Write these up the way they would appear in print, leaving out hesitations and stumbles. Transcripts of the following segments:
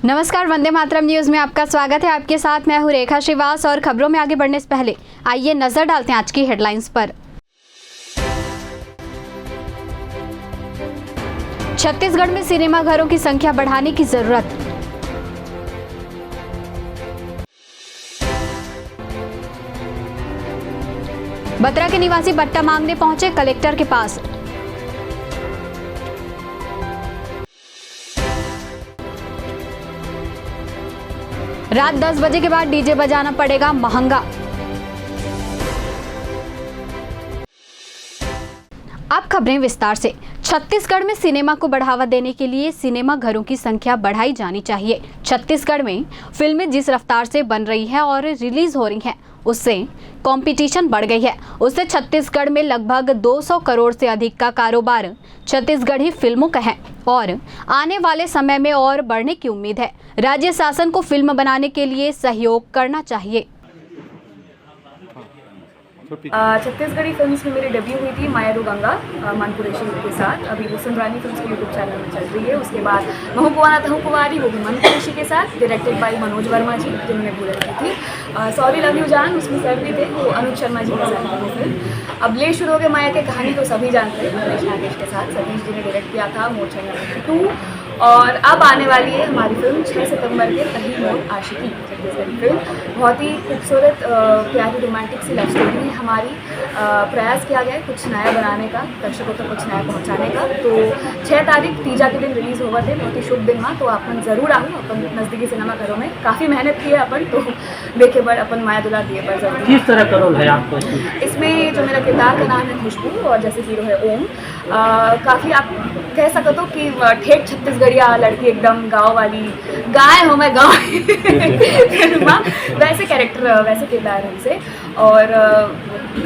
नमस्कार, वंदे मातरम न्यूज में आपका स्वागत है। आपके साथ मैं हूं रेखा श्रीवास और खबरों में आगे बढ़ने से पहले आइए नजर डालते हैं आज की हेडलाइंस पर। छत्तीसगढ़ में सिनेमा घरों की संख्या बढ़ाने की जरूरत। बत्रा के निवासी बट्टा मांगने पहुंचे कलेक्टर के पास। रात 10 बजे के बाद डीजे बजाना पड़ेगा महंगा। अब खबरें विस्तार से। छत्तीसगढ़ में सिनेमा को बढ़ावा देने के लिए सिनेमा घरों की संख्या बढ़ाई जानी चाहिए। छत्तीसगढ़ में फिल्में जिस रफ्तार से बन रही हैं और रिलीज हो रही हैं, उससे कंपटीशन बढ़ गई है। उससे छत्तीसगढ़ में लगभग 200 करोड़ से अधिक का कारोबार छत्तीसगढ़ी फिल्मों का है और आने वाले समय में और बढ़ने की उम्मीद है। राज्य शासन को फिल्म बनाने के लिए सहयोग करना चाहिए। छत्तीसगढ़ी फिल्म्स में मेरी डेब्यू हुई थी माया रो गंगा मनपुरेशी के साथ। अभी वो सुंदरानी फिल्म्स के यूट्यूब चैनल में चल रही है। उसके बाद महू कुआना तहु कुंवारी, वो भी मनपुरेशी के साथ, डायरेक्टेड बाय मनोज वर्मा जी, जिन्होंने भूल की थी। सॉरी लव यू जान, उसमें सर भी थे, वो अनुज शर्मा जी के साथ वो फिल्म। अब ले शुरू हो गए माया की कहानी, तो सभी जानते हैं, नरेश नागेश के साथ सतीश जी ने डायरेक्ट किया था, मोर्चा नंबर 2। और अब आने वाली है हमारी फिल्म 6 सितंबर के कहीं मोड़ आशिकी, छत्तीसगढ़ी फिल्म। बहुत ही खूबसूरत प्यारी रोमांटिक सी लव स्टोरी है हमारी। प्रयास किया गया है कुछ नया बनाने का, दर्शकों तक कुछ नया पहुंचाने का। तो 6 तारीख तीजा के दिन रिलीज़ हुआ थे, बहुत ही शुभ दिन हुआ। तो अपन ज़रूर आओ, अपन नज़दीकी सिनेमा घरों में काफ़ी मेहनत की है अपन, तो देखे पर अपन माया दुला दिए पर जरूर। किस तरह का रोल है आपको इसमें? जो मेरा किरदार का नाम है खुशबू और जैसे हीरो है ओम। काफ़ी आप कह सकते हो कि ठेठ छत्तीसगढ़िया लड़की, एकदम गाँव वाली, गाय हो मैं गाँव वैसे कैरेक्टर, वैसे किरदार है उनसे। और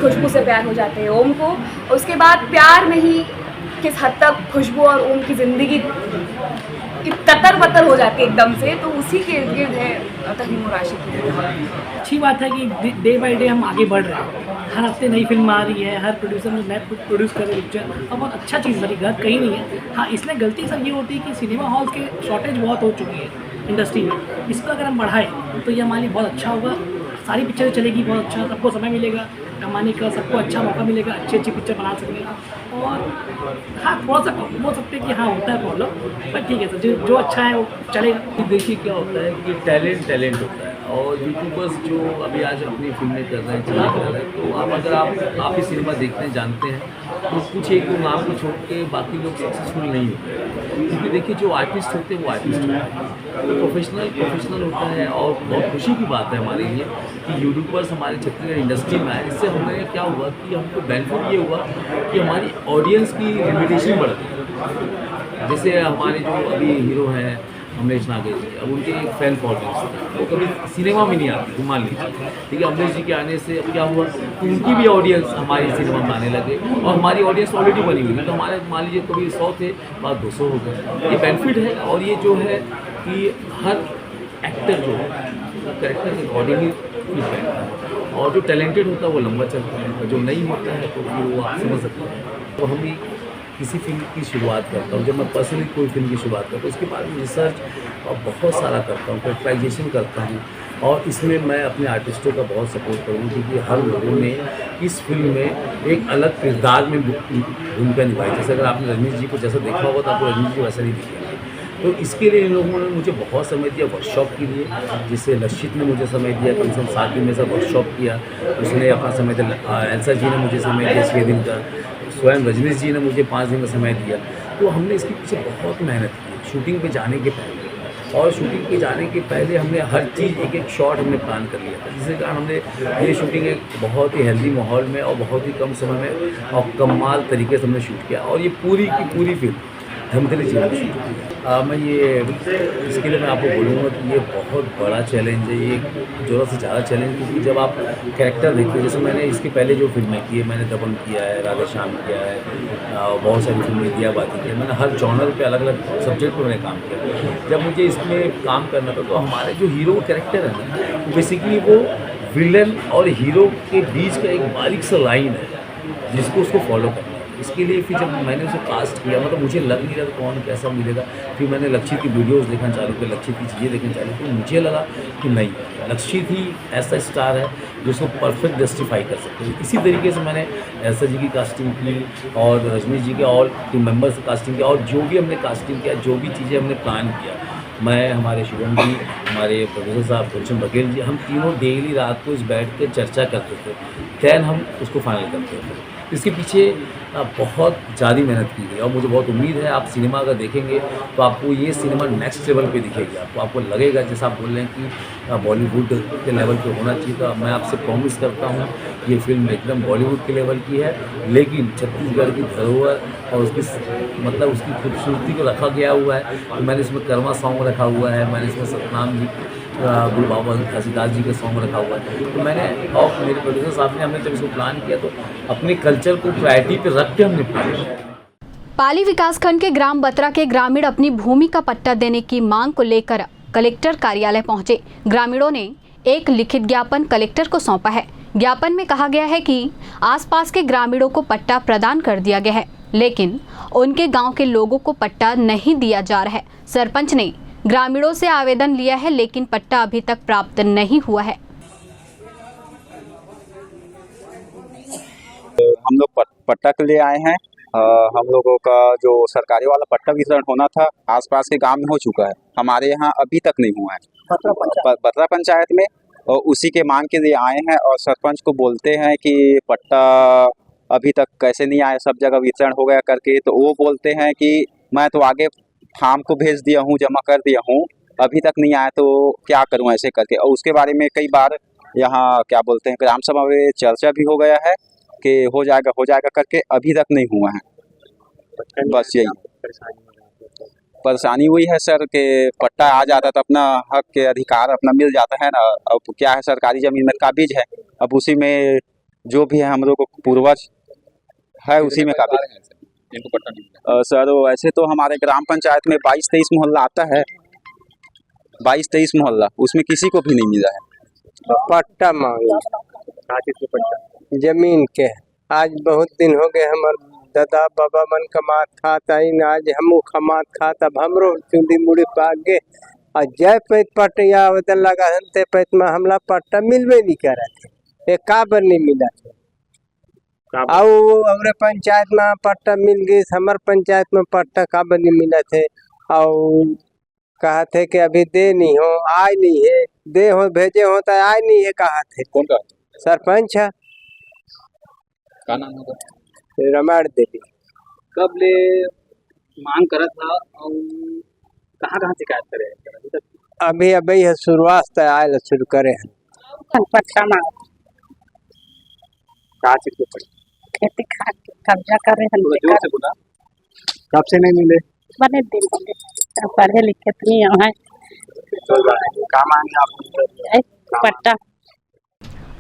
खुशबू से प्यार हो जाते हैं ओम को। उसके बाद प्यार में ही किस हद तक खुशबू और ओम की ज़िंदगी ततर बतर हो जाती है एकदम से, तो उसी के इर्द गिर्द है कहीं मोड़ आशिकी। अच्छी बात है कि डे बाय डे हम आगे बढ़ रहे हैं। हर हफ्ते नई फिल्म आ रही है, हर प्रोड्यूसर ने नए प्रोड्यूस कर रहे हैं पिक्चर, और बहुत अच्छा चीज़ बनी, गलत कहीं नहीं है। हाँ, इसमें गलती सब ये होती है कि सिनेमा हॉल के शॉर्टेज बहुत हो चुकी है इंडस्ट्री में। इसको अगर हम बढ़ाएं तो ये हमारे लिए बहुत अच्छा होगा। सारी पिक्चरें चलेगी, बहुत अच्छा, सबको समय मिलेगा कमाने का, सबको अच्छा मौका मिलेगा, अच्छी अच्छी पिक्चर बना सकेंगे। और हाँ, थोड़ा सा बोल सकते हैं कि हाँ होता है प्रॉब्लम, पर ठीक है सर, जो अच्छा है वो चलेगा। देखिए क्या होता है कि टैलेंट होता है, और यूट्यूबर्स जो अभी आज अपनी फिल्में कर रहे हैं, चीज़ें कर रहे हैं, तो अगर आप ही सिनेमा देखते हैं, जानते हैं, तो कुछ एक नाम को छोड़ के बाकी लोग सक्सेसफुल नहीं होते। क्योंकि देखिए जो आर्टिस्ट होते हैं वो आर्टिस्ट होते हैं, तो प्रोफेशनल होता है। और बहुत खुशी की बात है हमारे लिए कि यूट्यूबर्स हमारे छत्तीसगढ़ इंडस्ट्री में आए। इससे हमें क्या हुआ कि हमको बेनिफिट ये हुआ कि हमारी ऑडियंस की लिमिटेशन बढ़ गई। जैसे हमारे जो अभी हीरो हैं अमरीश नागेश जी, अब उनके एक फैन फॉलोइंग्स, वो कभी सिनेमा में नहीं आती, मान लीजिए, ठीक है। अमरीश जी के आने से अब क्या हुआ कि उनकी भी ऑडियंस हमारी सिनेमा में आने लगे, और हमारी ऑडियंस ऑलरेडी बनी हुई है। तो हमारे मान लीजिए कभी 100 थे, बाद 200 हो गए। ये बेनिफिट है। और ये जो है कि हर एक्टर जो है कैरेक्टर के अकॉर्डिंग ही फीडबैक है, और जो टैलेंटेड होता है वो लंबा चलता है, और जो नहीं होता है तो फिर वो आप समझ सकते हैं। तो हम भी किसी फिल्म की शुरुआत करता हूँ, जब मैं पर्सनली कोई फिल्म की शुरुआत करता हूँ, उसके बाद में रिसर्च और बहुत सारा करता हूँ, कैरेक्टराइजेशन करता हूँ। और इसमें मैं अपने आर्टिस्टों का बहुत सपोर्ट करूँगी, क्योंकि हर लोगों ने इस फिल्म में एक अलग किरदार में भूमिका निभाई। जैसे अगर आपने रजनीश जी को जैसा देखा होगा तो आपको रजनीश जी वैसा नहीं दिखेंगे। तो इसके लिए इन लोगों ने मुझे बहुत समय दिया वर्कशॉप के लिए, जिससे लक्षित ने मुझे समय दिया, कम से कम 7 दिन में से वर्कशॉप किया, उसने अपना समय दिया। एल्सा जी ने मुझे समय दिया 6 दिन का, स्वयं रजनीश जी ने मुझे 5 दिन का समय दिया। तो हमने इसके पीछे बहुत मेहनत की शूटिंग पे जाने के पहले, और शूटिंग पे जाने के पहले हमने हर चीज़ एक शॉट हमने प्लान कर लिया था, जिसके कारण हमने ये शूटिंग एक बहुत ही हेल्दी माहौल में और बहुत ही कम समय में और कमाल तरीके से हमने शूट किया। और ये पूरी की पूरी फिल्म धमतरी जी ने शूट किया। मैं ये इसके लिए मैं आपको बोलूँगा कि ये बहुत बड़ा चैलेंज है, ये ज़रूरत से ज़्यादा चैलेंज, क्योंकि जब आप कैरेक्टर देखते हो, जैसे मैंने इसके पहले जो फिल्में की है, मैंने दबंग किया है, राधे श्याम किया है, बहुत सारी फिल्में दिया बाती की है, मैंने हर जॉनर पे अलग अलग सब्जेक्ट पर मैंने काम किया। जब मुझे इसमें काम करना था, तो हमारे जो हीरो कैरेक्टर है ना, बेसिकली वो विलन और हीरो के बीच का एक बारीक सा लाइन है, जिसको उसको फॉलो करना है। इसके लिए फिर जब मैंने उसे कास्ट किया, मतलब मुझे लग नहीं रहा था कौन कैसा मिलेगा। फिर मैंने लक्षित की वीडियोस देखना चालू किया, लक्षित की चीज़ें देखना चालू की, तो मुझे लगा कि नहीं, लक्षित ही ऐसा स्टार है जो उसको परफेक्ट जस्टिफाई कर सकते हैं। इसी तरीके से मैंने एलसा जी की कास्टिंग की और रजनीश जी के और टीम मेंबर्स की कास्टिंग किया, और जो भी हमने कास्टिंग किया, जो भी चीज़ें हमने प्लान किया, मैं, हमारे शिवम जी, हमारे प्रोड्यूसर साहब गुलशन बघेल जी, हम तीनों डेली रात को इस बैठ के चर्चा करते थे, दैन हम उसको फाइनल करते थे। इसके पीछे बहुत ज़्यादा मेहनत की गई और मुझे बहुत उम्मीद है आप सिनेमा अगर देखेंगे तो आपको ये सिनेमा नेक्स्ट लेवल पे दिखेगी। आपको लगेगा जैसा आप बोल रहे हैं कि बॉलीवुड के लेवल पे होना चाहिए, तो मैं आपसे प्रॉमिस करता हूँ ये फिल्म एकदम बॉलीवुड के लेवल की है, लेकिन छत्तीसगढ़ की धरोहर और उसकी मतलब उसकी खूबसूरती को रखा गया हुआ है। तो मैंने इसमें कर्मा सॉन्ग रखा हुआ है, मैंने इसमें सतनाम जी, गुरु बाबा घासीदास जी का सॉन्ग रखा हुआ है। तो मैंने और मेरे प्रोड्यूसर साहब ने, हमने जब इसको प्लान किया तो अपने कल्चर को प्रायोरिटी पे रख के हमने प्लान किया। पाली विकासखंड के ग्राम बत्रा के ग्रामीण अपनी भूमि का पट्टा देने की मांग को लेकर कलेक्टर कार्यालय पहुंचे। ग्रामीणों ने एक लिखित ज्ञापन कलेक्टर को सौंपा है। ज्ञापन में कहा गया है कि आसपास के ग्रामीणों को पट्टा प्रदान कर दिया गया है, लेकिन उनके गांव के लोगों को पट्टा नहीं दिया जा रहा है। सरपंच ने ग्रामीणों से आवेदन लिया है, लेकिन पट्टा अभी तक प्राप्त नहीं हुआ है। हम लोग पट्टा के लिए आए हैं। हम लोगों का जो सरकारी वाला पट्टा वितरण होना था आसपास के गांव में हो चुका है, हमारे यहाँ अभी तक नहीं हुआ है बत्रा पंचायत में, और उसी के मांग के लिए आए हैं। और सरपंच को बोलते हैं कि पट्टा अभी तक कैसे नहीं आया, सब जगह वितरण हो गया करके, तो वो बोलते हैं कि मैं तो आगे फार्म को भेज दिया हूँ, जमा कर दिया हूँ, अभी तक नहीं आया तो क्या करूँ ऐसे करके। और उसके बारे में कई बार यहाँ क्या बोलते हैं ग्राम सभा में चर्चा भी हो गया है कि हो जाएगा करके, अभी तक नहीं हुआ है। बस यही परेशानी हुई है सर कि पट्टा आ जाता तो अपना हक के अधिकार अपना मिल जाता है ना। अब क्या है, सरकारी जमीन में काबिज है, अब उसी में जो भी है हम लोग को पूर्वज है उसी में काबिज है। इनको पट्टा नहीं मिला सर। वैसे तो हमारे ग्राम पंचायत में 22-23 मोहल्ला आता है, 22-23 मोहल्ला, उसमें किसी को भी नहीं मिला है पट्टा। मांगा जमीन के आज बहुत दिन हो गए, हमारे दादा बाबा मन कमात खाता, आज हम कमात खाता, अब हमरो चुंदी मुड़ी पाक गए और जय पैत पट्टा आवेदन लगा हनते पैत में हमला पट्टा मिलवे नहीं कर रहे थे, एक काबर नहीं मिला थे। और पंचायत में पट्टा मिल गई, हमारे पंचायत में पट्टा काबर नहीं मिला थे। और कहा थे कि अभी दे नहीं हो, आए नहीं है, दे हो भेजे हो तो आए नहीं है, कहा थे। कौन का सरपंच है, क्या नाम होगा? रमाड़ देवी। कब ले मांग करा था और कहाँ शिकायत करे? अभी अभी है शुरुआत से आए शुरू करे हैं पट्टा मांग खेती कब्जा कर रहे हैं। कब से नहीं मिले? बने दिन होंगे, पढ़े लिखे तो नहीं है। पट्टा।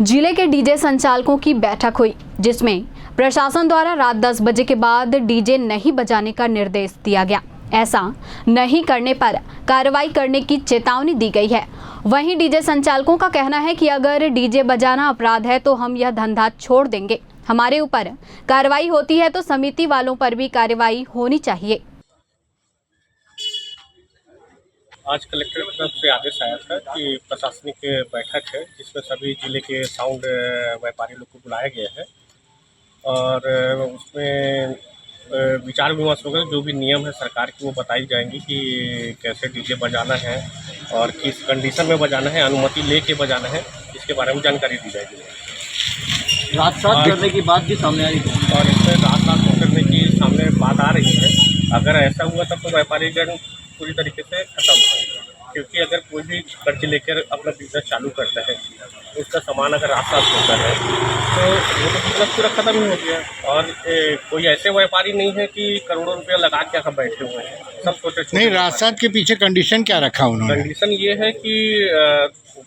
जिले के डीजे संचालकों की बैठक हुई, जिसमें प्रशासन द्वारा रात 10 बजे के बाद डीजे नहीं बजाने का निर्देश दिया गया। ऐसा नहीं करने पर कार्रवाई करने की चेतावनी दी गई है। वहीं डीजे संचालकों का कहना है कि अगर डीजे बजाना अपराध है तो हम यह धंधा छोड़ देंगे। हमारे ऊपर कार्रवाई होती है तो समिति वालों पर भी कार्रवाई होनी चाहिए। आज कलेक्टर की तरफ से आदेश आया था कि प्रशासनिक बैठक है जिसमें सभी जिले के साउंड व्यापारी लोग को बुलाया गया है और उसमें विचार विमर्श होगा। जो भी नियम है सरकार की वो बताई जाएंगी कि कैसे डीजे बजाना है और किस कंडीशन में बजाना है, अनुमति लेके बजाना है, इसके बारे में जानकारी दी जाएगी। रात सात करने की बात भी सामने आई और इसमें रात सात करने की सामने बात आ रही है। अगर ऐसा हुआ तब तो व्यापारी जन पूरी तरीके से खत्म होगा, क्योंकि अगर कोई भी कर्ज लेकर अपना बिजनेस चालू करता है उसका सामान अगर रात साथ होता है तो वो तो बिजनेस पूरा खत्म ही हो गया। और कोई ऐसे व्यापारी नहीं है कि करोड़ों रुपया लगा के यहाँ बैठे हुए हैं, सब छोटे नहीं। राजसात के पीछे कंडीशन क्या रखा उन्होंने? कंडीशन ये है कि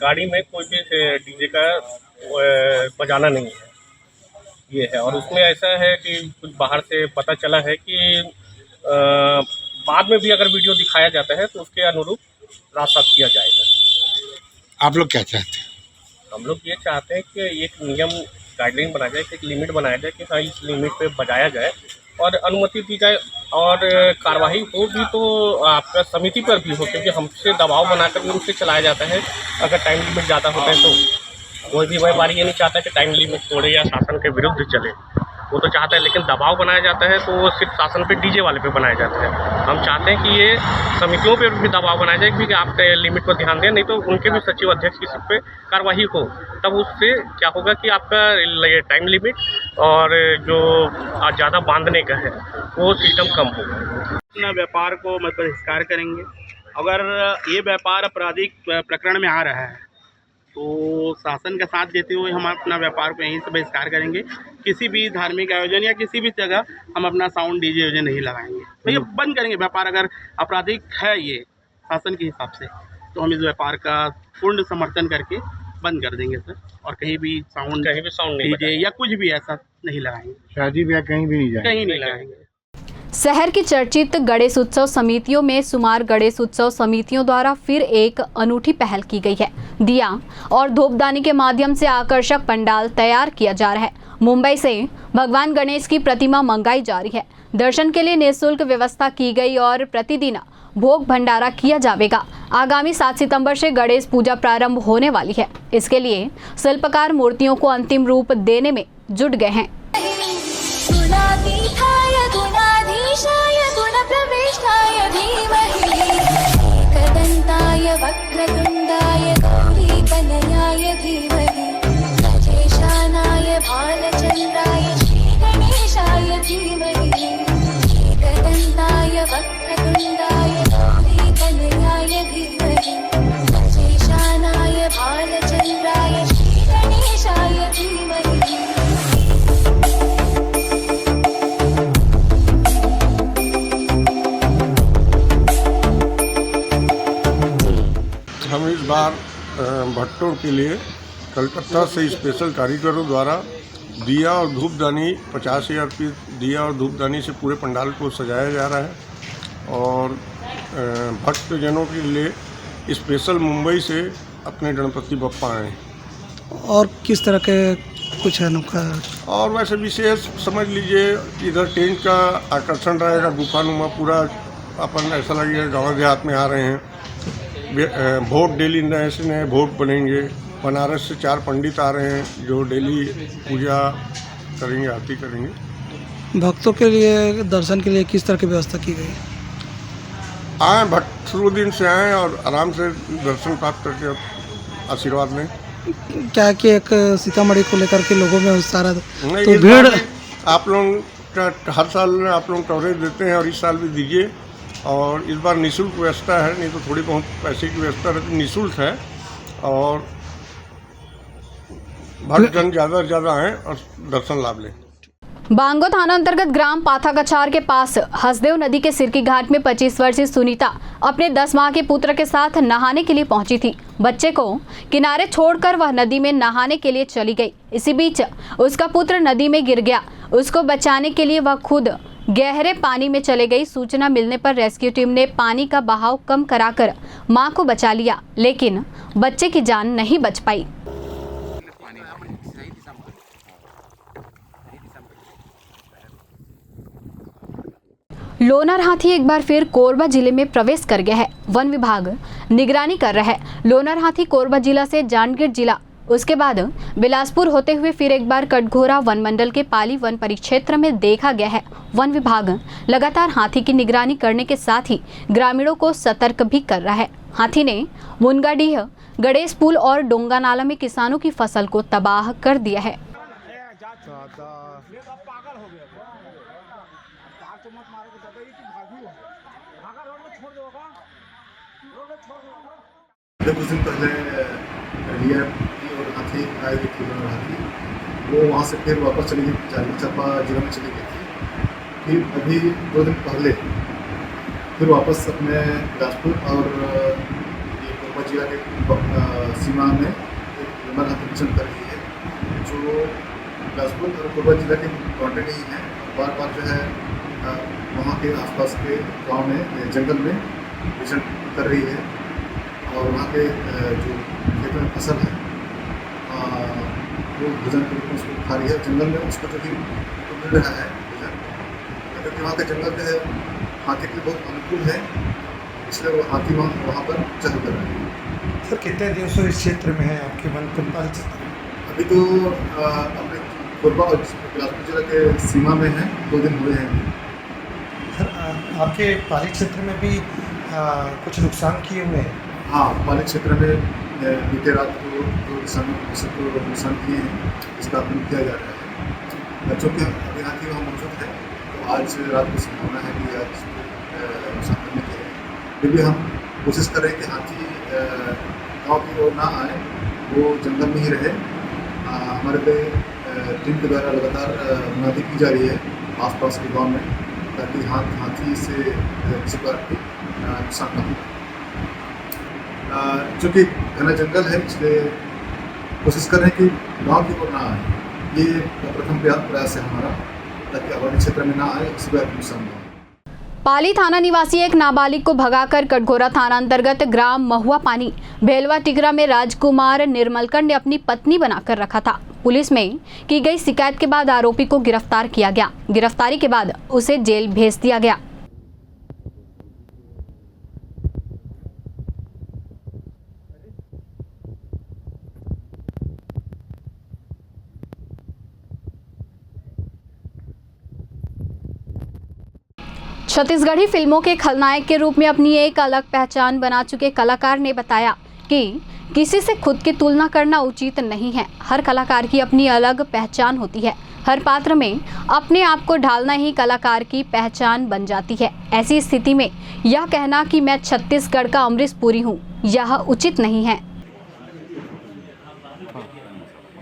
गाड़ी में कोई भी डीजे का बजाना नहीं है, ये है। और उसमें ऐसा है कि कुछ बाहर से पता चला है कि बाद में भी अगर वीडियो दिखाया जाता है तो उसके अनुरूप रास्ता किया जाएगा। आप लोग क्या चाहते हैं? हम लोग ये चाहते हैं कि एक नियम गाइडलाइन बनाया जाए, एक लिमिट बनाया जाए कि हाँ इस लिमिट पे बजाया जाए और अनुमति दी जाए और कार्रवाई हो भी तो आपका समिति पर भी हो, क्योंकि हमसे दबाव बनाकर उनसे चलाया जाता है। अगर टाइम लिमिट ज़्यादा होता है तो कोई भी व्यापारी ये नहीं चाहता कि टाइम लिमिट तोड़े या शासन के विरुद्ध चले, वो तो चाहता है, लेकिन दबाव बनाया जाता है तो वो सिर्फ शासन पे, डीजे वाले पे बनाया जाता है। हम चाहते हैं कि ये समितियों पे भी दबाव बनाया जाए कि आप लिमिट पर ध्यान दें, नहीं तो उनके भी सचिव अध्यक्ष की सब पे कार्रवाई हो। तब उससे क्या होगा कि आपका टाइम लिमिट और जो ज़्यादा बांधने का है वो सिस्टम कम होगा। अपना व्यापार को मत बहिष्कार करेंगे। अगर ये व्यापार आपराधिक प्रकरण में आ रहा है तो शासन का साथ देते हुए हम अपना व्यापार को यहीं से बहिष्कार करेंगे। किसी भी धार्मिक आयोजन या किसी भी जगह हम अपना साउंड डीजे आयोजन नहीं लगाएंगे, तो ये बंद करेंगे व्यापार। अगर आपराधिक है ये शासन के हिसाब से, तो हम इस व्यापार का पूर्ण समर्थन करके बंद कर देंगे सर। और कहीं भी साउंड डीजे या कुछ भी ऐसा नहीं लगाएंगे। शादी ब्याह कहीं भी नहीं जाएंगे, कहीं नहीं लगाएंगे। शहर की चर्चित गणेश उत्सव समितियों में सुमार गणेश उत्सव समितियों द्वारा फिर एक अनूठी पहल की गई है। दिया और धूपदानी के माध्यम से आकर्षक पंडाल तैयार किया जा रहा है। मुंबई से भगवान गणेश की प्रतिमा मंगाई जा रही है। दर्शन के लिए निःशुल्क व्यवस्था की गई और प्रतिदिन भोग भंडारा किया जाएगा। आगामी 7 सितंबर से गणेश पूजा प्रारंभ होने वाली है। इसके लिए शिल्पकार मूर्तियों को अंतिम रूप देने में जुट गए हैं। वक्रतुण्डाय गौरीकनयाय धीमहि राजेशानाय भालचन्द्राय श्रीगणेशाय धीमहि एकदन्ताय वक्रतुण्डाय गौरीकनयाय धीमहि राजेशानाय भालचन्द्राय श्रीगणेशाय धीमहि। हम इस बार भट्टों के लिए कलकत्ता से स्पेशल कारीगरों द्वारा दिया और धूपदानी 50,000 पीस दिया और धूपदानी से पूरे पंडाल को सजाया जा रहा है। और भक्तजनों के लिए स्पेशल मुंबई से अपने गणपति बप्पा आए। और किस तरह के कुछ अनोखा और वैसे विशेष समझ लीजिए, इधर टेंट का आकर्षण रहेगा, गुफानुमा पूरा अपन ऐसा लगेगा गाँव देहात में आ रहे हैं। भोग डेली नए से नए भोग बनेंगे। बनारस से 4 पंडित आ रहे हैं जो डेली पूजा करेंगे, आरती करेंगे। भक्तों के लिए दर्शन के लिए किस तरह की व्यवस्था की गई? आए भक्त शुरू दिन से आएँ और आराम से दर्शन प्राप्त करके आशीर्वाद लें। क्या कि एक सीतामढ़ी को लेकर के लोगों में सारा नहीं, तो भीड़ आप लोग का हर साल आप लोग कवरेज देते हैं और इस साल भी दीजिए। और इस बार निःशुल्क व्यवस्था है, नहीं तो थोड़ी बहुत पैसे की व्यवस्था रहती, निःशुल्क है। और भक्तजन ज़्यादा से ज़्यादा आएँ और दर्शन लाभ लें। बांगो थाना अंतर्गत ग्राम पाथागछार के पास हसदेव नदी के सिरकी घाट में 25 वर्षीय सुनीता अपने 10 माह के पुत्र के साथ नहाने के लिए पहुंची थी। बच्चे को किनारे छोड़कर वह नदी में नहाने के लिए चली गई। इसी बीच उसका पुत्र नदी में गिर गया। उसको बचाने के लिए वह खुद गहरे पानी में चले गई। सूचना मिलने पर रेस्क्यू टीम ने पानी का बहाव कम कराकर मां को बचा लिया, लेकिन बच्चे की जान नहीं बच पाई। लोनार हाथी एक बार फिर कोरबा जिले में प्रवेश कर गया है। वन विभाग निगरानी कर रहा है। लोनार हाथी कोरबा जिला से जांजगीर जिला, उसके बाद बिलासपुर होते हुए फिर एक बार कटघोरा वन मंडल के पाली वन परिक्षेत्र में देखा गया है। वन विभाग लगातार हाथी की निगरानी करने के साथ ही ग्रामीणों को सतर्क भी कर रहा है। हाथी ने मुनगाडीह, गणेश पुल और डोंगा नाला में किसानों की फसल को तबाह कर दिया है। कुछ दिन पहले रिया और हाथी आए थे, हाथी वो वहाँ से फिर वापस चली गई, जांजगीर चांपा जिला में चली गई थी। फिर अभी 2 दिन पहले फिर वापस अपने बिलासपुर और ये कोरबा जिला के सीमा में एक लंबा हाथी कर रही है, जो बिलासपुर और कोरबा जिला के बाउंड्री नहीं है। बार बार जो है वहाँ के आसपास के गांव में, जंगल में विचरण कर रही है और वहाँ के जो खेतों में फसल है वो भोजन के रूप में उसको खा रही है। जंगल में उसको जो भी मिल रहा है भोजन क्योंकि वहाँ का जंगल जो है हाथी के लिए बहुत अनुकूल है, इसलिए वो हाथी वहाँ पर चल कर रहे हैं। सर कितने दिन से इस क्षेत्र में है आपके वनपाल क्षेत्र? अभी तो अपने कोरबा और बिलासपुर जिला के सीमा में है, 2 दिन हुए हैं। सर आपके पाली क्षेत्र में भी कुछ नुकसान किए हुए हैं? हाँ, पाली क्षेत्र में बीते रात को जो किसानों को नुकसान किए हैं, इसका आकलन किया जा रहा है। चूँकि अभी हाथी वहाँ मौजूद है, तो आज रात को संभावना है कि आज नुकसान करने के लिए फिर भी हम कोशिश कर रहे हैं कि हाथी गाँव की ओर ना आए, वो जंगल में ही रहे। हमारे पे टीम के द्वारा लगातार मुनादी की जा रही है आसपास के गांव में, ताकि हाथी से किसी प्रकार की नुकसान न हो। चूँकि घना जंगल है, इसलिए कोशिश कर रहे हैं कि गांव की ओर ना आए। ये प्रथम प्रयास है हमारा, ताकि आबादी क्षेत्र में ना आए, किसी प्रकार की नुकसान न हो। पाली थाना निवासी एक नाबालिग को भगाकर कटघोरा थाना अंतर्गत ग्राम महुआ पानी भेलवा टिकरा में राजकुमार निर्मलकर ने अपनी पत्नी बनाकर रखा था। पुलिस में की गई शिकायत के बाद आरोपी को गिरफ्तार किया गया। गिरफ्तारी के बाद उसे जेल भेज दिया गया। छत्तीसगढ़ी फिल्मों के खलनायक के रूप में अपनी एक अलग पहचान बना चुके कलाकार ने बताया कि किसी से खुद की तुलना करना उचित नहीं है। हर कलाकार की अपनी अलग पहचान होती है। हर पात्र में अपने आप को ढालना ही कलाकार की पहचान बन जाती है। ऐसी स्थिति में यह कहना कि मैं छत्तीसगढ़ का अमरीश पुरी हूँ, यह उचित नहीं है।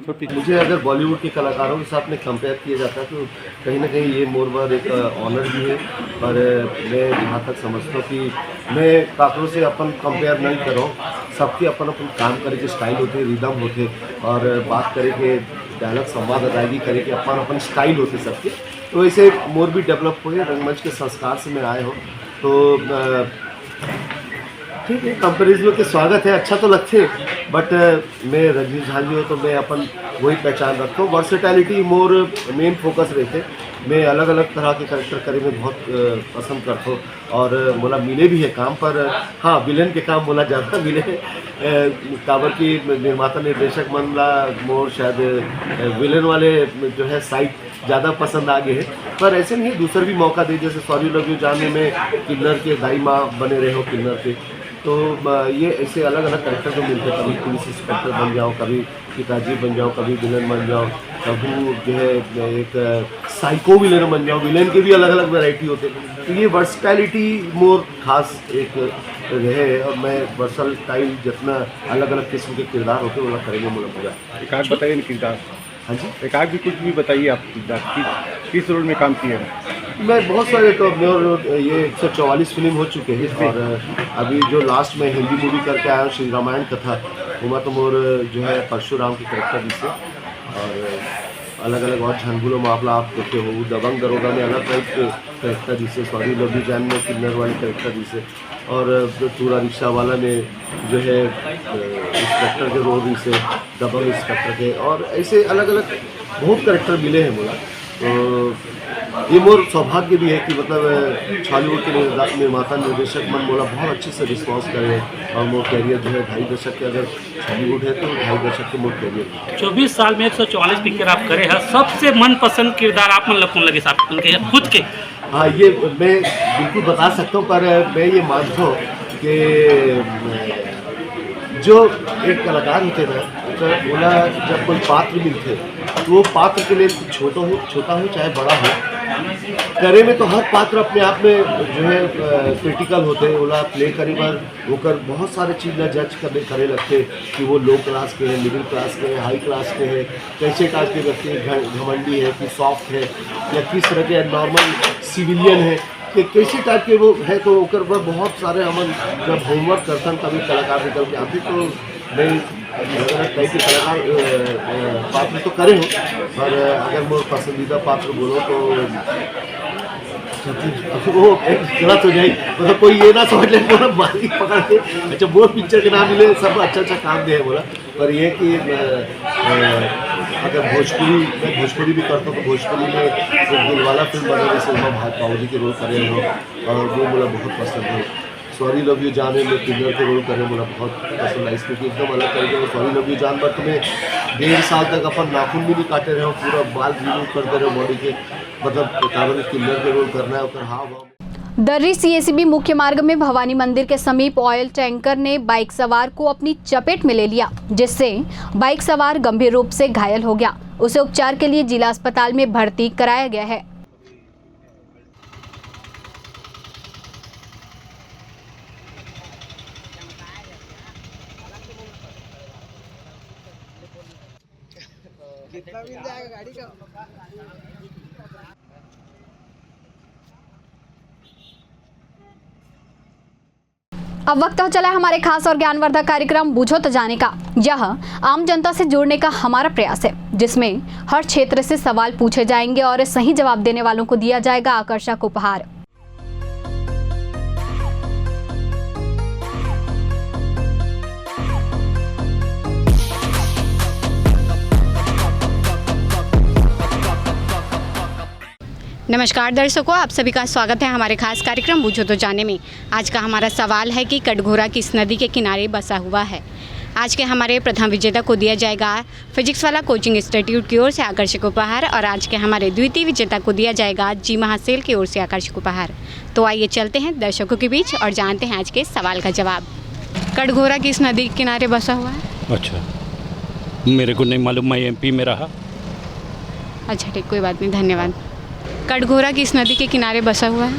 मुझे अगर बॉलीवुड के कलाकारों के साथ में कंपेयर किया जाता है तो कहीं ना कहीं ये मोर बार एक ऑनर भी है। और मैं जहाँ तक समझता हूँ कि मैं काकरों से अपन कंपेयर नहीं कर रहा हूँ। सबके अपन अपन काम करे के स्टाइल होते, रिदम होते, और बात करे के डायलॉग संवाद अदायगी करे के अपन अपन स्टाइल होते सबके। तो ऐसे मोर भी डेवलप हुए, रंगमंच के संस्कार से मैं आए हो, तो ठीक है, कंपेरिजन के स्वागत है, अच्छा तो लगते। बट मैं रजनीश झा जी हो तो मैं अपन वही पहचान रखता हूँ। वर्सेटैलिटी मोर मेन फोकस रहते। मैं अलग अलग तरह के करेक्टर करे में बहुत पसंद करता हूँ, और मोला मिले भी है काम पर। हाँ, विलेन के काम मोला ज़्यादा मिले काबर की निर्माता निर्देशक मन ला मोर शायद विलेन वाले जो है साइड ज़्यादा पसंद आ गए हैं। पर ऐसे नहीं, दूसरा भी मौका दे, जैसे सॉरी लव यू जाने में किन्नर के दाई माँ बने रहे हो किन्नर के। तो ये ऐसे अलग अलग कैरेक्टर जो मिलते हैं, कभी पुलिस इंस्पेक्टर बन जाओ, कभी पिताजी बन जाओ, कभी विलन बन जाओ, कभी जो है एक साइको विलन बन जाओ। विलन के भी अलग अलग वैरायटी होते हैं। तो ये वर्सटैलिटी मोर खास एक रहे, और मैं वर्सटाइल जितना अलग अलग किस्म के किरदार होते हैं वो करेंगे मुझे पूरा। एक आध बताइए ना किरदार। हाँ जी, एक आध भी कुछ भी बताइए आप किरदार किस रोल में काम किए हैं? मैं बहुत सारे, तो ये 144 फिल्म हो चुके हैं, और अभी जो लास्ट में हिंदी मूवी करके आया हूँ श्री रामायण कथा, उमा तो मोर जो है परशुराम के करेक्टर जिससे, और अलग अलग और झंगुलो मामला आप देखे हो, दबंग दरोगा में अलग टाइप के करेक्टर जिससे, सॉरी लवी जान में किन्नर वाले करेक्टर जिससे, और पूरा रिक्शा वाला में जो है इंस्पेक्टर के रोल जिससे, दबंग इंस्पेक्टर के, और ऐसे अलग अलग बहुत करेक्टर मिले हैं मुझे। तो ये मोर सौभाग्य भी है कि मतलब हॉलीवुड के निर्माता निर्देशक मन मोला बहुत अच्छे से रिस्पॉन्स करे, और मोर कैरियर जो है 2.5 दशक के, अगर हॉलीवुड है तो 2.5 दशक के मोर कैरियर। 24 साल में 144 पिक्चर आप करे हैं, सबसे मनपसंद किरदार आप मन कौन लगे साहब उनके खुद के? हाँ, ये मैं बिल्कुल बता सकता हूँ, पर मैं ये मानता हूँ कि जो एक कलाकार होते ना, तो बोला जब कोई पात्र मिलते तो वो पात्र के लिए छोटा हो चाहे बड़ा हो, करे में तो हर पात्र अपने आप में जो है क्रिटिकल होते हैं। बोला प्ले करे बार होकर बहुत सारे चीज़ जज करे लगते कि वो लो क्लास के हैं, मिडिल क्लास के हैं, हाई क्लास के हैं, कैसे टाइप के व्यक्ति घमंडी है कि सॉफ्ट है, या किस तरह के नॉर्मल सिविलियन है कि कैसे टाइप के वो है। तो ओकर पर बहुत सारे हमन जब होमवर्क करते तभी कलाकार निकल के आते। तो मैं कई के कलाकार पात्र तो करे हूँ, पर अगर मोर पसंदीदा पात्र बोलो तो वो एक गलत हो जाए, मतलब कोई ये ना समझ ले बोला माली पकड़ के अच्छा वो पिक्चर के नाम मिले, सब अच्छा अच्छा काम दे है बोला। पर ये कि अगर मैं भोजपुरी भी करता हूँ तो भोजपुरी में एक दिलवाला फिल्म बने जैसे उमा बाबूजी के रोल करे हो और वो मुझे बहुत पसंद है। सॉरी लव यू जान में किन्नर के रोल करे मुझे बहुत पसंद है, क्योंकि एकदम अलग तरीके से सॉरी लव यू जान पर तुम्हें 1.5 साल तक अपन नाखून भी नहीं काटे रहे हो, पूरा बाल रिमूव करते रहे बॉडी के, मतलब किन्नर के रोल करना है और हाँ वाह। दर्री सीएसीबी मुख्य मार्ग में भवानी मंदिर के समीप ऑयल टैंकर ने बाइक सवार को अपनी चपेट में ले लिया, जिससे बाइक सवार गंभीर रूप से घायल हो गया। उसे उपचार के लिए जिला अस्पताल में भर्ती कराया गया है। कितना मिल जाएगा गाड़ी का? अब वक्त हो चला है हमारे खास और ज्ञानवर्धक कार्यक्रम बूझो तो जाने का। यह आम जनता से जुड़ने का हमारा प्रयास है, जिसमें हर क्षेत्र से सवाल पूछे जाएंगे और सही जवाब देने वालों को दिया जाएगा आकर्षक उपहार। नमस्कार दर्शकों, आप सभी का स्वागत है हमारे खास कार्यक्रम बूझो तो जाने में। आज का हमारा सवाल है कि कटघोरा किस नदी के किनारे बसा हुआ है। आज के हमारे प्रथम विजेता को दिया जाएगा फिजिक्स वाला कोचिंग इंस्टीट्यूट की ओर से आकर्षक उपहार और आज के हमारे द्वितीय विजेता को दिया जाएगा जी महासेल की ओर से आकर्षक उपहार। तो आइए चलते हैं दर्शकों के बीच और जानते हैं आज के सवाल का जवाब। कटघोरा किस नदी के किनारे बसा हुआ है? अच्छा, मेरे को नहीं मालूम, मैं एमपी में रहा। अच्छा ठीक, कोई बात नहीं, धन्यवाद। कटघोरा किस नदी के किनारे बसा हुआ है?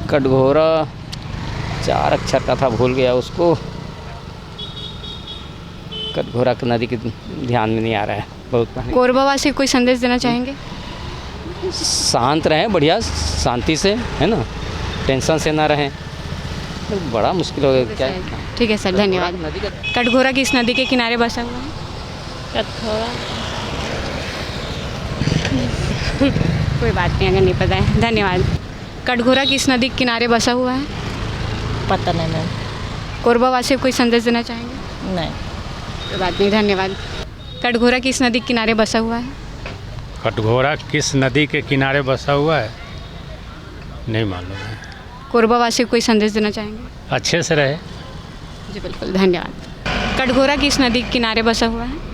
कटघोरा 4 अक्षर का था, भूल गया उसको। कटघोरा की नदी के ध्यान में नहीं आ रहा है बहुत। कोरबावासी कोई संदेश देना चाहेंगे? शांत रहें, बढ़िया शांति से, है ना, टेंशन से ना रहें, बड़ा मुश्किल हो गया। क्या ठीक है सर, धन्यवाद। कटघोरा किस नदी के किनारे बसा हुआ है? कटघोरा कोई बात नहीं, अगर नहीं पता है, धन्यवाद। कटघोरा किस नदी के किनारे बसा हुआ है? पता नहीं मैम। कोरबावासी को कोई संदेश देना चाहेंगे? नहीं। कोई बात नहीं, धन्यवाद। कटघोरा किस नदी के किनारे बसा हुआ है? कटघोरा किस नदी के किनारे बसा हुआ है नहीं मालूम है। कोरबावासी को कोई संदेश देना चाहेंगे? अच्छे से रहे। जी बिल्कुल, धन्यवाद। कटघोरा किस नदी के किनारे बसा हुआ है?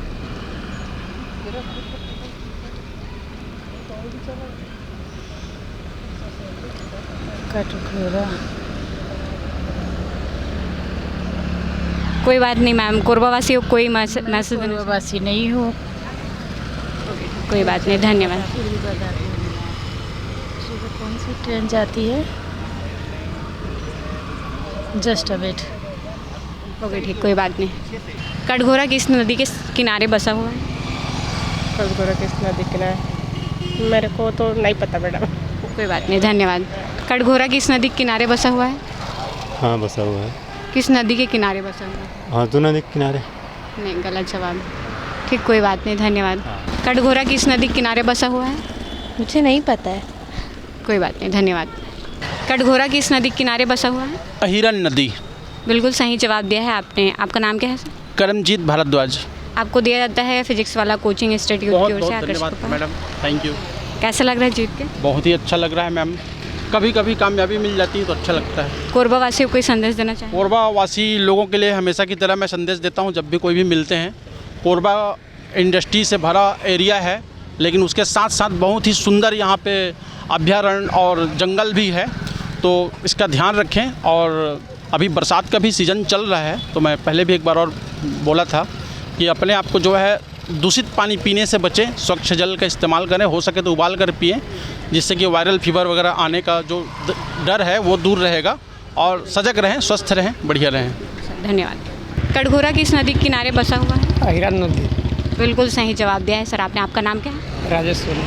कटघोरा कोई बात नहीं मैम, कोरबावासी को कोई मैसेज? कोरबावासी नहीं हो। कोई बात नहीं, धन्यवाद। कौन सी ट्रेन जाती है? Just a wait. ओके ठीक, कोई बात नहीं। कटघोरा किस नदी के किनारे बसा हुआ है? कटघोरा किस नदी के किनारे? मेरे को तो नहीं पता मैडम। कोई बात नहीं, धन्यवाद। कटघोरा किस नदी के किनारे बसा हुआ है? हाँ बसा हुआ है। किस नदी के किनारे बसा हुआ है? हाँ तो नदी के किनारे। नहीं, गलत जवाब। ठीक, कोई बात नहीं, धन्यवाद। कटघोरा किस नदी के किनारे बसा हुआ है? मुझे नहीं पता है। कोई बात नहीं, धन्यवाद। कटघोरा किस नदी के किनारे बसा हुआ है? अहिरन नदी। बिल्कुल सही जवाब दिया है आपने। आपका नाम क्या है सर? करमजीत भारद्वाज। आपको दिया जाता है फिजिक्स वाला कोचिंग इंस्टीट्यूट की ओर से आकर्षक धन्यवाद उपहार। Madam, thank you. कैसा लग रहा है जीत के? बहुत ही अच्छा लग रहा है मैम, कभी कभी कामयाबी मिल जाती है तो अच्छा लगता है। कोरबावासियों को कोई संदेश देना चाहिए? कोरबावासी लोगों के लिए हमेशा की तरह मैं संदेश देता हूं जब भी कोई भी मिलते हैं। कोरबा इंडस्ट्री से भरा एरिया है, लेकिन उसके साथ साथ बहुत ही सुंदर यहाँ पे अभयारण्य और जंगल भी है, तो इसका ध्यान रखें। और अभी बरसात का भी सीज़न चल रहा है, तो मैं पहले भी एक बार और बोला था कि अपने आप को जो है दूषित पानी पीने से बचें, स्वच्छ जल का इस्तेमाल करें, हो सके तो उबाल कर पिएं, जिससे कि वायरल फीवर वगैरह आने का जो डर है वो दूर रहेगा। और सजग रहें, स्वस्थ रहें, बढ़िया रहें। धन्यवाद। कटघोरा किस नदी के किनारे बसा हुआ है? अहिरन नदी। बिल्कुल सही जवाब दिया है सर आपने। आपका नाम क्या है? राजेश सोनी।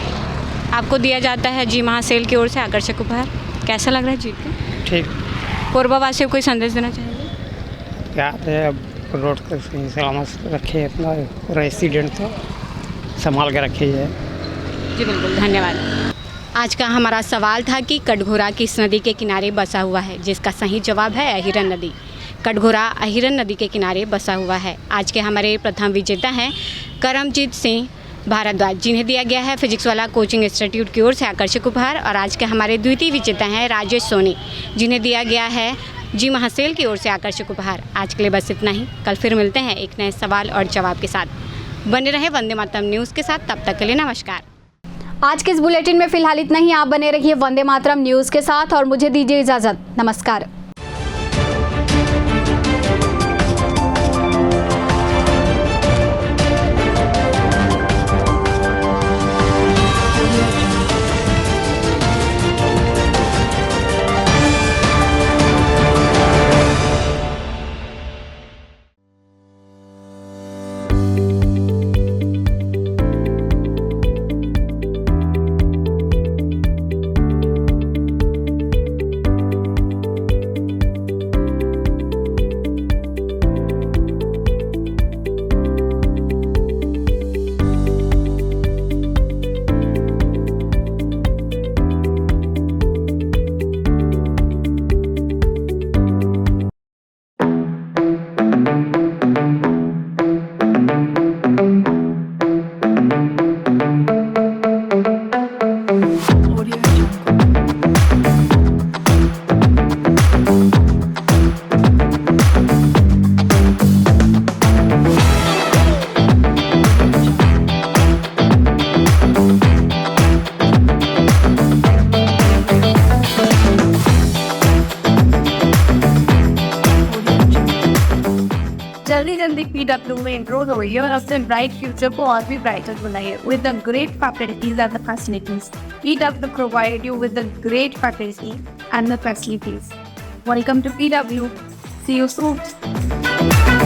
आपको दिया जाता है जी महासेल की ओर से आकर्षक उपहार। कैसा लग रहा है जीत के? ठीक। कोरबावासियों को कोई संदेश देना चाहेंगे? क्या है, अब रोड को सही सलामत रखे, अपना रेसिडेंट तो संभाल के रखिए। जी बिल्कुल, धन्यवाद। आज का हमारा सवाल था कि कटघोरा किस नदी के किनारे बसा हुआ है, जिसका सही जवाब है अहिरन नदी। कटघोरा अहिरन नदी के किनारे बसा हुआ है। आज के हमारे प्रथम विजेता हैं करमजीत सिंह भारद्वाज, जिन्हें दिया गया है फिजिक्स वाला कोचिंग इंस्टीट्यूट की ओर से आकर्षक उपहार। और आज के हमारे द्वितीय विजेता हैं राजेश सोनी, जिन्हें दिया गया है जी महासेल की ओर से आकर्षक उपहार। आज के लिए बस इतना ही। कल फिर मिलते हैं एक नए सवाल और जवाब के साथ। बने रहे वंदे मातरम न्यूज़ के साथ, तब तक के लिए नमस्कार। आज के इस बुलेटिन में फिलहाल इतना ही। आप बने रहिए वंदे मातरम न्यूज़ के साथ और मुझे दीजिए इजाज़त। नमस्कार। जल्दी जल्दी PW में एनरोल हो रही है और अपने ब्राइट फ्यूचर को और भी ब्राइटर बनाइए with the great facilities and the facilities. PW provide you with the great facility and the facilities. Welcome to PW। See you soon.